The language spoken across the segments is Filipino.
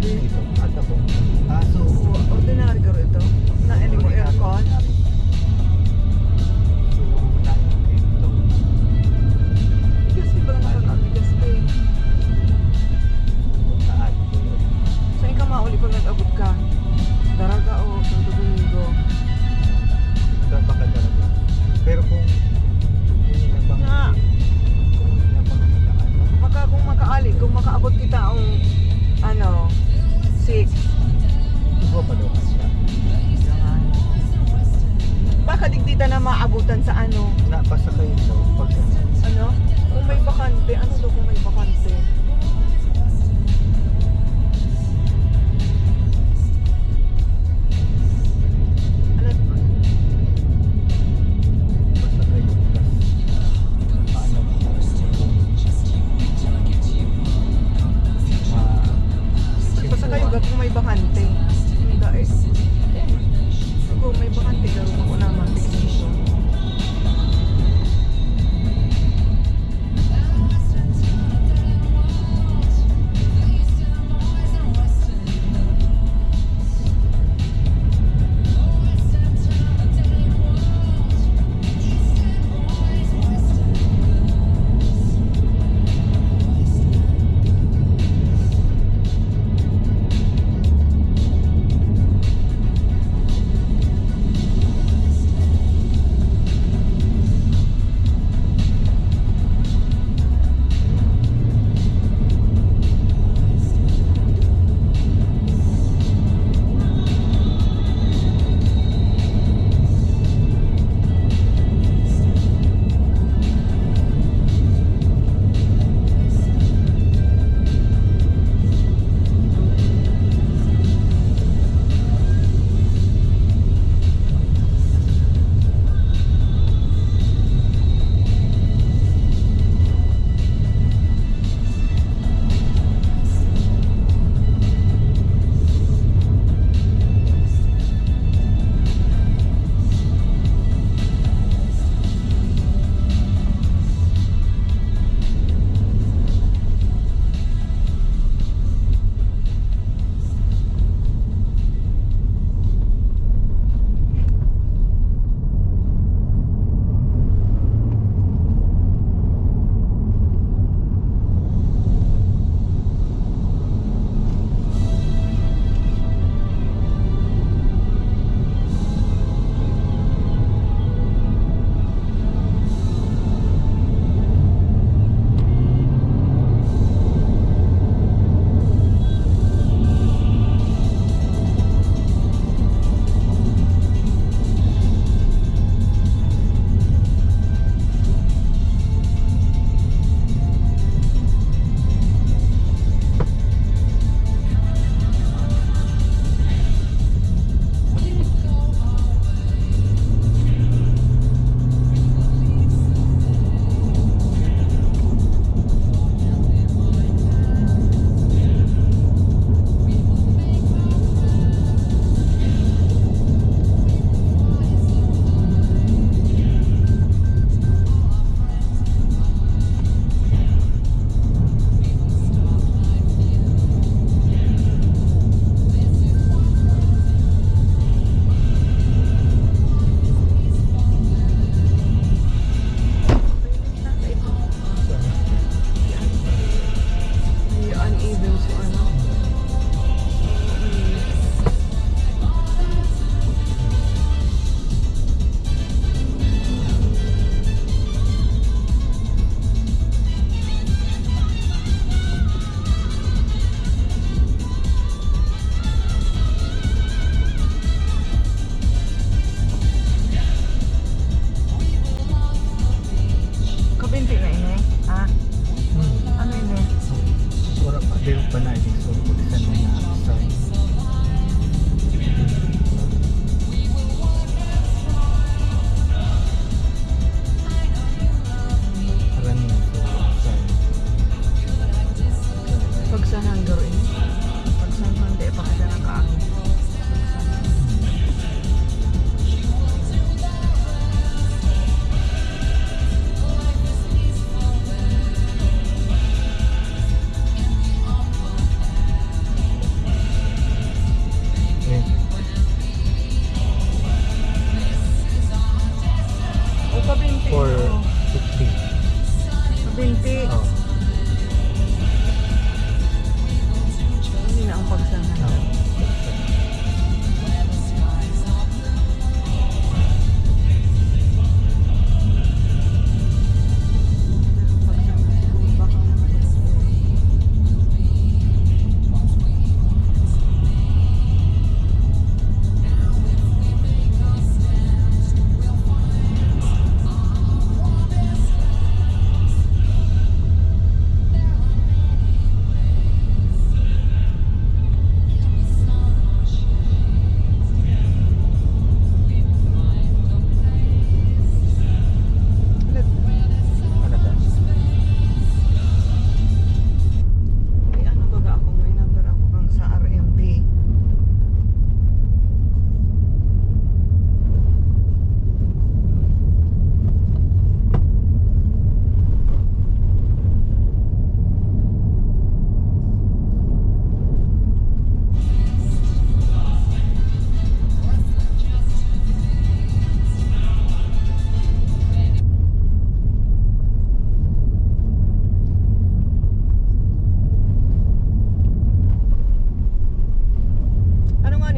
Dito. At ako. So, Ordinary ka ito. Na hindi mo aircon. So, dito. Bigas di ba na nakakabigas ka eh. Saan? Saan ka mauli pag nag-abot ka? Daraga o Santo Domingo? Baka talaga. Pero kung hindi na bang Nga. kung hindi na bang daan, Kung makaali, kung makaabot kita ang 6. iba pa daw siya. Baka digdita na maabutan sa Napasa kayo daw pag kung may bakante, ano daw kung may bakante? Ano? basta kayo plus paano Basta kayo ga kung may bakante. Hindi eh. Kung may bakante, gawin ako naman technician.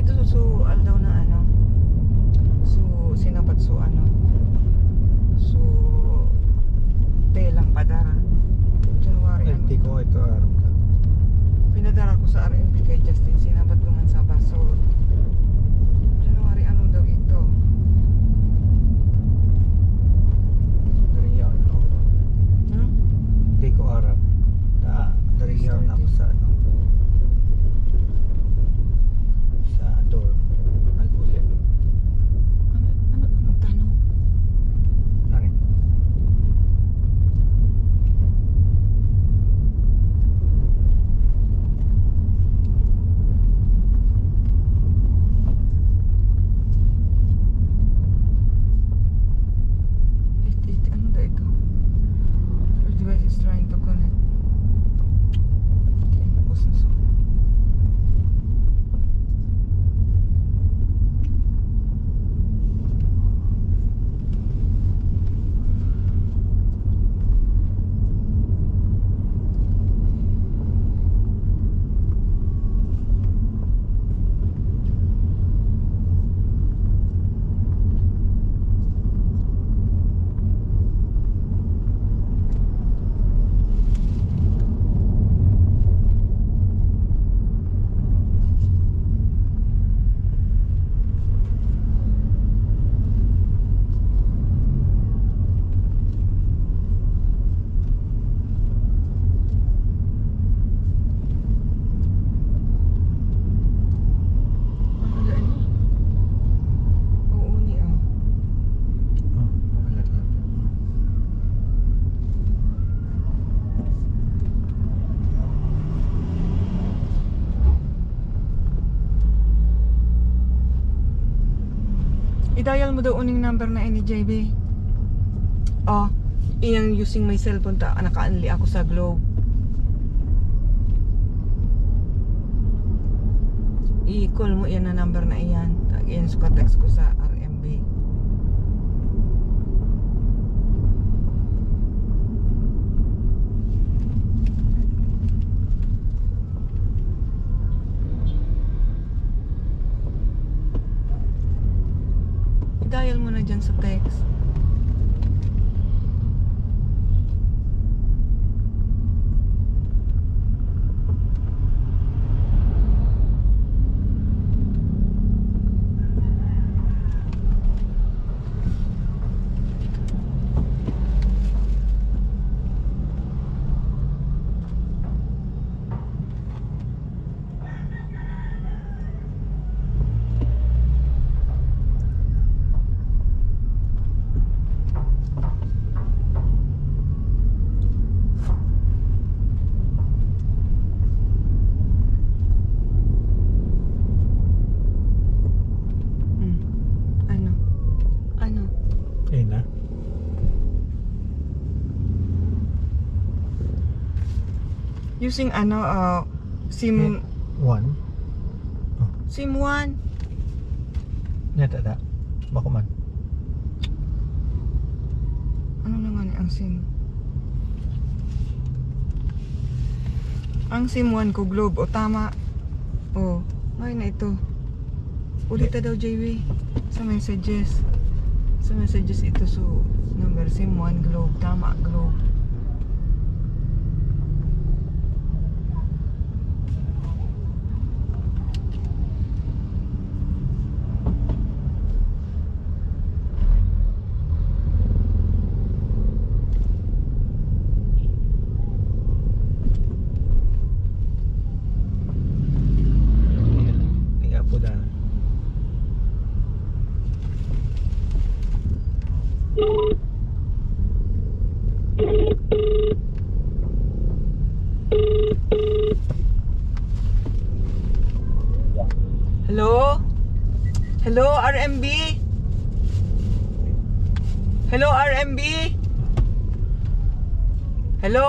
Dito so aldaw na ano. So sinapat so ano. So telang padara. January ano. Hindi ko ito araw na. Pinadara ko sa RMB kay Justin sinabat guman sa baso. January ano daw ito. Dari yun ako. Hmm? Hindi ko arap. Dari yun ako sa ano. Sa door. Nagulit. Ano magtanong? Ano? Ano daw ito? Your device is trying to connect. Hindi yan tapos na so. Ano daw ini? Oo ni ah. Oh, wala na. I-dial mo daw uning number na ini JB. Oh, iyang using my cellphone ta naka-unli ako sa Globe. I-call mo iyan na number na iyan. Iyan suka text ko sa RMB. I-dial mo na dyan sa text. Ano? Ayun na. Using ano, SIM One. SIM 1. Neta da. Bako man. Ano na nga ni ang SIM? Ang SIM 1 ko Globe o tama. Oh, ngayon na ito. Ulita daw JB sa messages. Sa messages ito so number SIM 1 Globe, tama Globe. Tingnan po na. Hello? Hello RMB? Hello RMB? Hello?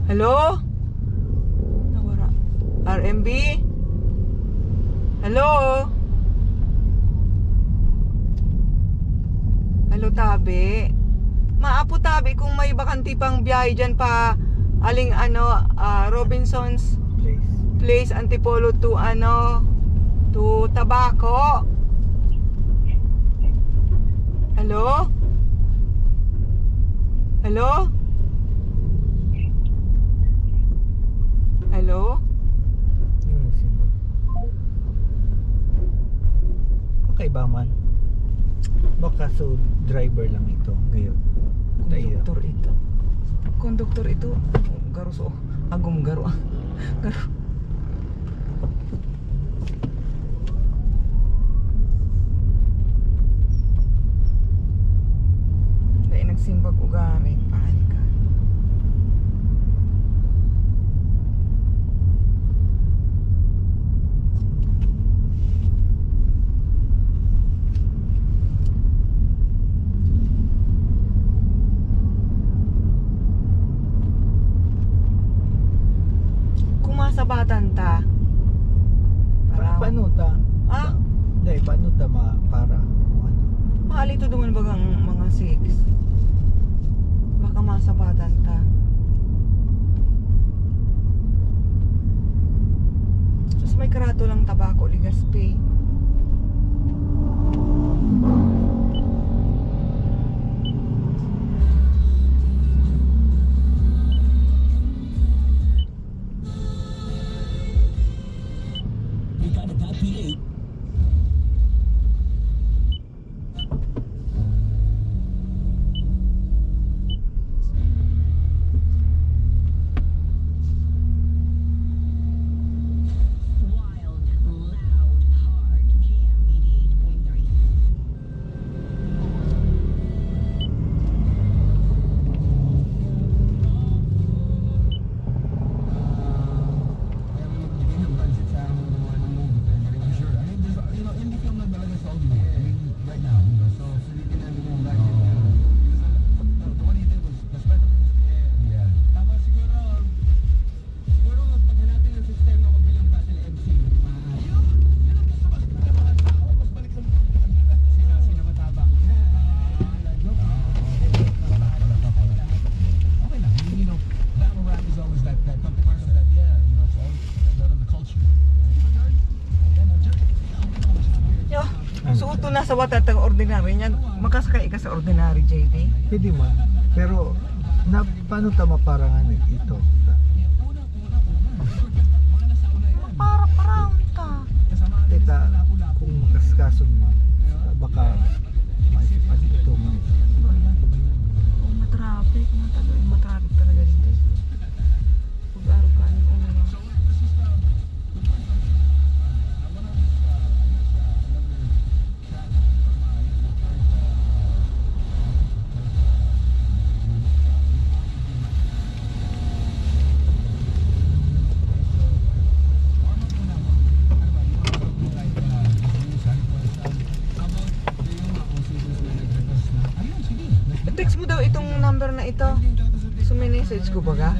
Hello? Nawara. RMB? Hello? Hello tabi. Maapo tabi kung may bakanti pang biyahe dyan pa aling ano Robinsons Place. Place Antipolo to ano, to Tabaco. Hello? Hello? Hello? Yung nagsimbag. Okay ba man? Baka so driver lang ito ngayon. Konduktor ito. Konduktor ito. Garo so. Agum garo. Garo. Dahil nagsimbag ugari. Panik ka. Kumasabatan ta. Paano ta? Ah? Dahil paano ta para kung ano? Mahal ito duman bagang mga 6. Baka masabatan ta. Tapos may karato lang tabako, Ligaspi. Wild, loud, hard, jam 88.3. Yo, suoto na sa watatang ordinary niyan. Makasakay ka sa ordinary, JD. Pwede man. Pero paano ta maparangan ito? Para ta. Teka, kung makaskason man, baka maisipan ito man. Oh, matraffic. Matraffic talaga dito. Pag-araw ka ng oras. Text mo daw itong number na ito. So may message ko baga.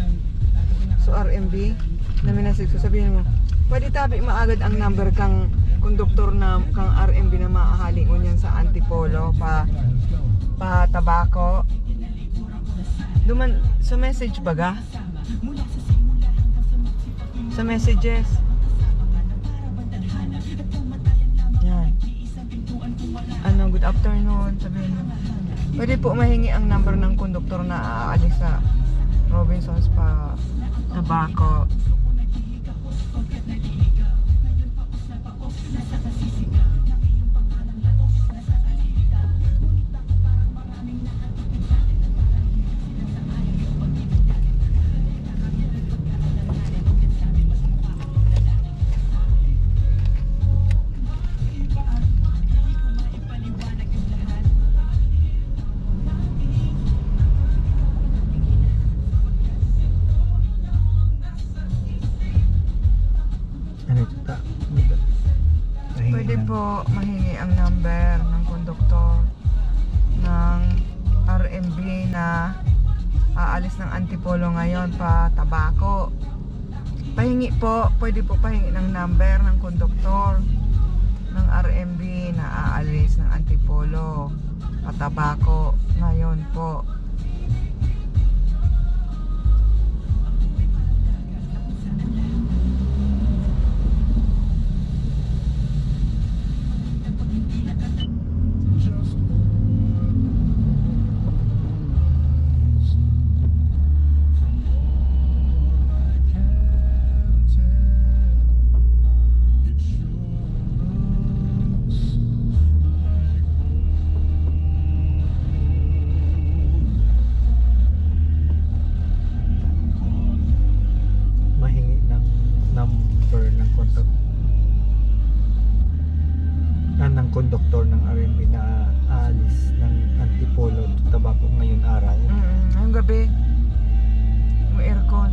So RMB na may message ko, sabihin mo, pwede tabi maagad ang number kang konduktor na kang RMB na maahaling unyan sa Antipolo pa Tabaco. Duman sa message baga. Sa messages. Yan. Ano, good afternoon, sabihin mo. Pwede po mahingi ang number ng konduktor na aalis sa Robinsons pa Tabaco. Ano ito ta? Pwede po mahingi ang number ng konduktor ng RMB na aalis ng Antipolo ngayon pa Tabaco. Pahingi po, pwede po pahingi ng number ng konduktor ng RMB na aalis ng Antipolo pa Tabaco ngayon po. konduktor ng RMB na aalis ng Antipolo to Tabaco ngayon araw. Ngayong gabi, yung aircon.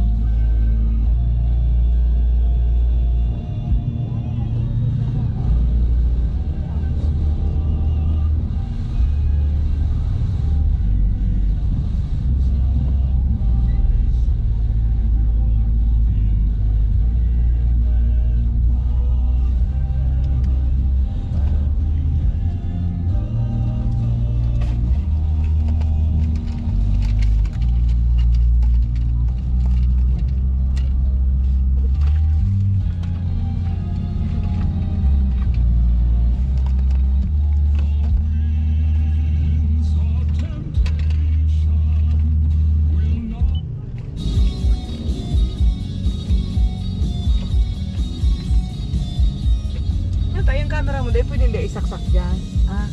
Ano tayo yung camera mo? Dahil pwede hindi isaksak dyan. Ah,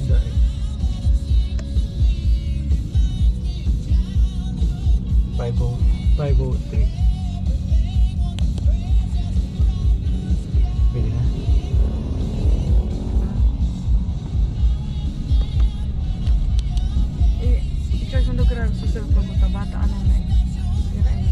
Dahil 503. Pwede na. i-charge mo daw kaya sa cellphone mo. Tabata, ano na eh. Sira eh.